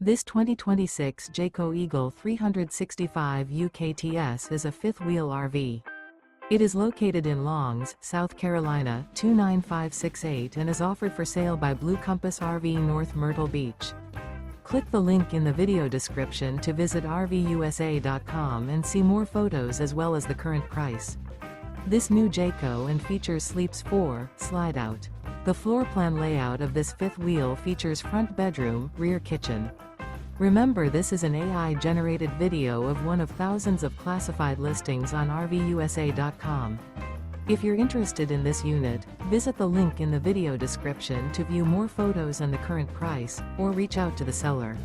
This 2026 Jayco Eagle 365 UKTS is a fifth-wheel RV. It is located in Longs, South Carolina, 29568 and is offered for sale by Blue Compass RV North Myrtle Beach. Click the link in the video description to visit RVUSA.com and see more photos as well as the current price. This new Jayco and features Sleeps 4, Slideout. The floor plan layout of this fifth wheel features front bedroom, rear kitchen. Remember, this is an AI-generated video of one of thousands of classified listings on RVUSA.com. If you're interested in this unit, visit the link in the video description to view more photos and the current price, or reach out to the seller.